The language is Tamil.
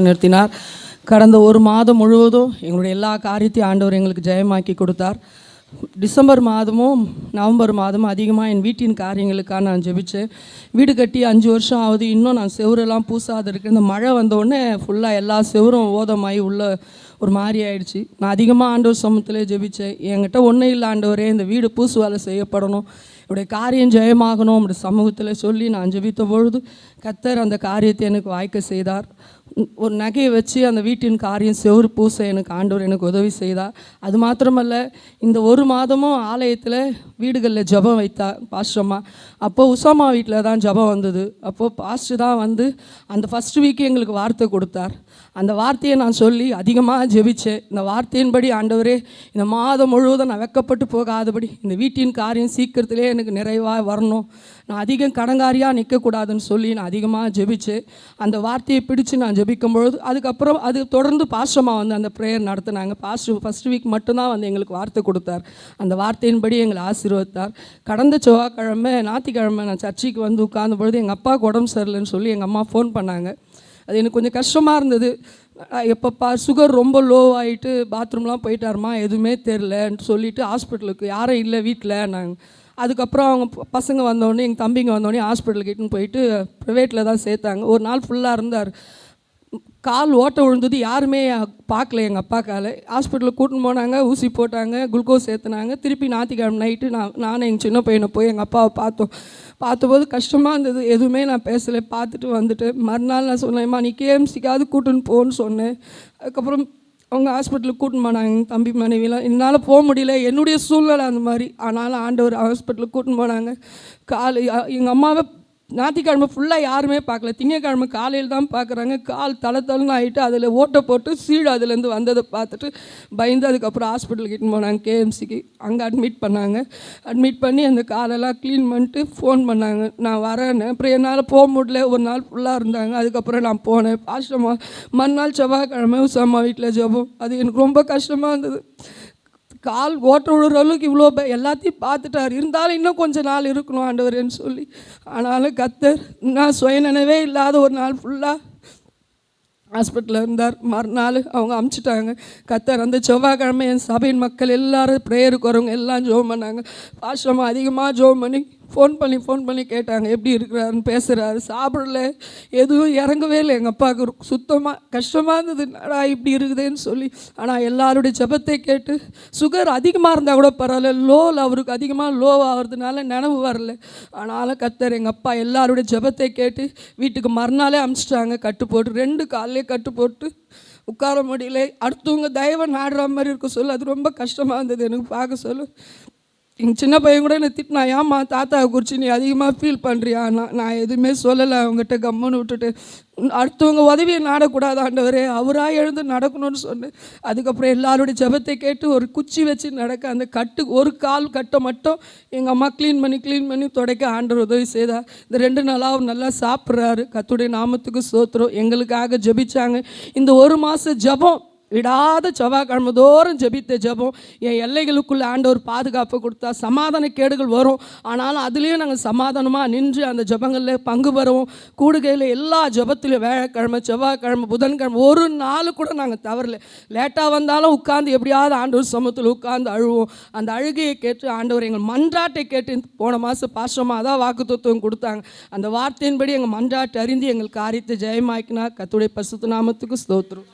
நிறுத்தினார். கடந்த ஒரு மாதம் முழுவதும் எங்களுடைய எல்லா காரியத்தையும் ஆண்டவர் எங்களுக்கு ஜெயமாக்கி கொடுத்தார். டிசம்பர் மாதமும் நவம்பர் மாதமும் அதிகமாக என் வீட்டின் காரியங்களுக்காக நான் ஜெபித்தேன். வீடு கட்டி 5 வருஷம் ஆகுது, இன்னும் நான் செவரெல்லாம் பூசாத இருக்கேன். இந்த மழை வந்தோடனே ஃபுல்லாக எல்லா செவரும் ஓதமாகி உள்ள ஒரு மாதிரி ஆயிடுச்சு. நான் அதிகமாக ஆண்டவர் சமூகத்திலே ஜெபித்தேன். என்கிட்ட ஒன்றும் இல்லை ஆண்டவரே, இந்த வீடு பூசு வேலை செய்யப்படணும், என்னுடைய காரியம் ஜெயமாகணும் அப்படி சமூகத்தில் சொல்லி நான் ஜெபித்த பொழுது கர்த்தர் அந்த காரியத்தை எனக்கு வாய்க்க செய்தார். ஒரு நகையை வச்சு அந்த வீட்டின் காரியம் செவரு பூச எனக்கு ஆண்டவர் எனக்கு உதவி செய்தார். அது மாத்திரமல்ல, இந்த ஒரு மாதமும் ஆலயத்தில் வீடுகளில் ஜெபம் வைத்தார் பாஸ்டம்மா. அப்போது உசாமா வீட்டில் தான் ஜெபம் வந்தது. அப்போது பாஸ்டர் தான் வந்து அந்த ஃபஸ்ட் வீக்கு எங்களுக்கு வார்த்தை கொடுத்தார். அந்த வார்த்தையை நான் சொல்லி அதிகமாக ஜெபித்தேன். இந்த வார்த்தையின்படி ஆண்டவரே, இந்த மாதம் முழுவதும் நான் வெக்கப்பட்டு போகாதபடி இந்த வீட்டின் காரியம் சீக்கிரத்திலே எனக்கு நிறைவாக வரணும், நான் அதிகம் கடங்காரியாக நிற்கக்கூடாதுன்னு சொல்லி நான் அதிகமாக ஜெபித்தேன். அந்த வார்த்தையை பிடிச்சு நான் ஜெபிக்கும்பொழுது அதுக்கப்புறம் அது தொடர்ந்து பாஸ்டம்மா வந்து அந்த ப்ரேயர் நடத்தினாங்க. பாஸ்டர் ஃபஸ்ட் வீக் மட்டும்தான் வந்து எங்களுக்கு வார்த்தை கொடுத்தார். அந்த வார்த்தையின்படி எங்களை ஆசீர்வதித்தார். கடந்த செவ்வாய்க்கிழமை ஞாயிற்றுக்கிழமை நான் சர்ச்சைக்கு வந்து உட்கார்ந்த பொழுது எங்கள் அப்பாவுக்கு உடம்பு சரியில்லைன்னு சொல்லி எங்கள் அம்மா ஃபோன் பண்ணாங்க. அது எனக்கு கொஞ்சம் கஷ்டமாக இருந்தது. எப்பப்பா சுகர் ரொம்ப லோ ஆகிட்டு பாத்ரூம்லாம் போயிட்டாருமா, எதுவுமே தெரிலன்னு சொல்லிவிட்டு ஹாஸ்பிட்டலுக்கு யாரும் இல்லை வீட்டில் நாங்கள். அதுக்கப்புறம் அவங்க பசங்க வந்தோடனே எங்கள் தம்பிங்க வந்தோடனே ஹாஸ்பிட்டலுக்கு இட்டுன்னு போயிட்டு ப்ரைவேட்டில் தான் சேர்த்தாங்க. ஒரு நாள் ஃபுல்லாக இருந்தார். கால் ஓட்டை விழுந்தது, யாருமே பார்க்கல. எங்கள் அப்பா காலை ஹாஸ்பிட்டலுக்கு கூட்டின்னு போனாங்க, ஊசி போட்டாங்க, குளுக்கோஸ் ஏற்றுனாங்க. திருப்பி ஞாயிற்றுக்கிழமை நைட்டு நானும் எங்கள் சின்ன பையனை போய் எங்கள் அப்பாவை பார்த்தபோது கஷ்டமாக இருந்தது. எதுவுமே நான் பேசலை, பார்த்துட்டு வந்துட்டு மறுநாள் நான் சொன்னேன்மா நீ கேஎம்சிக்காவது கூட்டின்னு போன்னு சொன்னேன். அதுக்கப்புறம் அவங்க ஹாஸ்பிட்டலுக்கு கூட்டின்னு போனாங்க. எங்கள் தம்பி மனைவிலாம் என்னால் போக முடியல, என்னுடைய சூழ்நிலை அந்த மாதிரி. ஆனாலும் ஆண்டவர் ஹாஸ்பிட்டலுக்கு கூட்டின்னு போனாங்க. எங்கள் அம்மாவை ஞாயிற்றுக்கிழமை ஃபுல்லாக யாருமே பார்க்கல. திங்கக்கிழமை காலையில் தான் பார்க்குறாங்க. கால் தளன்னு ஆகிட்டு அதில் ஓட்டை போட்டு சீடு அதுலேருந்து வந்ததை பார்த்துட்டு பயந்து அதுக்கப்புறம் ஹாஸ்பிட்டலுக்கு இட்டுன்னு போனாங்க, கேஎம்சிக்கு. அங்கே அட்மிட் பண்ணாங்க. அட்மிட் பண்ணி அந்த காலெல்லாம் க்ளீன் பண்ணிட்டு ஃபோன் பண்ணாங்க, நான் வரேன்னு. அப்புறம் என்னால் போக முடியல, ஒரு நாள் ஃபுல்லாக இருந்தாங்க. அதுக்கப்புறம் நான் போனேன். பாஸ்டம்மா மறுநாள் செவ்வாய்க்கிழமை உசாமா வீட்டில் ஜெபம். அது எனக்கு ரொம்ப கஷ்டமாக இருந்தது. கால் ஓட்ட விழுற அளவுக்கு இவ்வளோ எல்லாத்தையும் பார்த்துட்டார். இருந்தாலும் இன்னும் கொஞ்சம் நாள் இருக்கணும் ஆண்டவரேன்னு சொல்லி. ஆனாலும் கர்த்தர் நான் சுயநினைவே இல்லாத ஒரு நாள் ஃபுல்லாக ஹாஸ்பிட்டலில் இருந்தார். மறுநாள் அவங்க அமுச்சிட்டாங்க. கர்த்தர் அந்த செவ்வாய்க்கிழமை என் சபையின் மக்கள் எல்லோரும் ப்ரேயருக்கு வரவங்க எல்லாம் ஜெபம் பண்ணாங்க. பாஸ்டம்மா அதிகமாக ஜெபம் பண்ணி ஃபோன் பண்ணி கேட்டாங்க, எப்படி இருக்கிறாருன்னு. பேசுகிறாரு, சாப்பிடல, எதுவும் இறங்கவே இல்லை. எங்கள் அப்பாவுக்கு சுத்தமாக கஷ்டமாக இருந்தது, நடா இப்படி இருக்குதுன்னு சொல்லி. ஆனால் எல்லாருடைய ஜெபத்தை கேட்டு சுகர் அதிகமாக இருந்தால் கூட பரவாயில்ல, அவருக்கு அதிகமாக லோ ஆகிறதுனால நினைவு வரல. ஆனாலும் கர்த்தர் எங்கள் அப்பா எல்லாருடைய ஜெபத்தை கேட்டு வீட்டுக்கு மறுநாளே அனுப்பிச்சிட்டாங்க. கட்டு போட்டு 2 காலையே கட்டு போட்டு உட்கார முடியல. அடுத்தவங்க தயவை நாடுற மாதிரி இருக்க சொல்லு. அது ரொம்ப கஷ்டமாக இருந்தது எனக்கு பார்க்க சொல்லு. எங்கள் சின்ன பையன் கூட என்னை திட்டினா, ஏம்மா தாத்தாவை குறித்து நீ அதிகமாக ஃபீல் பண்ணுறியா? நான் எதுவுமே சொல்லலை, அவங்ககிட்ட கம்முன்னு விட்டுட்டு. அடுத்தவங்க உதவியை நாடக்கூடாது ஆண்டவரே, அவராக எழுந்து நடக்கணும்னு சொன்னேன். அதுக்கப்புறம் எல்லாருடைய ஜெபத்தை கேட்டு ஒரு குச்சி வச்சு நடக்க, அந்த ஒரு கால் கட்டை மட்டும் எங்கள் அம்மா க்ளீன் பண்ணி துடைக்க ஆண்டவர் உதவி செய்தார். இந்த 2 நாளாக அவர் நல்லா சாப்பிட்றாரு. கர்த்தருடைய நாமத்துக்கு ஸ்தோத்திரம். எங்களுக்காக ஜெபிச்சாங்க. இந்த ஒரு மாதம் ஜெபம் விடாத செவ்வாய்க்கிழமை தோறும் ஜெபித்த ஜெபம் என் எல்லைகளுக்குள்ளே ஆண்டவர் பாதுகாப்பு கொடுத்தா. சமாதான கேடுகள் வரும், ஆனாலும் அதுலேயும் நாங்கள் சமாதானமாக நின்று அந்த ஜெபங்களில் பங்கு பெறுவோம். கூடுகையில் எல்லா ஜெபத்திலையும் வியாழக்கிழமை, செவ்வாய்க்கிழமை, புதன்கிழமை ஒரு நாள் கூட நாங்கள் தவறல. லேட்டாக வந்தாலும் உட்காந்து எப்படியாவது ஆண்டவர் சமூகத்தில் உட்காந்து அழுவோம். அந்த அழுகையை கேட்டு ஆண்டவர் எங்கள் மன்றாட்டை கேட்டு போன மாதம் பாஸ்டமாக தான் வாக்குத்தத்தம் கொடுத்தாங்க. அந்த வார்த்தையின்படி எங்கள் மன்றாட்டை அறிந்து எங்கள் காரியத்தை ஜெயமாக்கினா. கர்த்தருடைய பரிசுத்த நாமத்துக்கு ஸ்தோத்திரம்.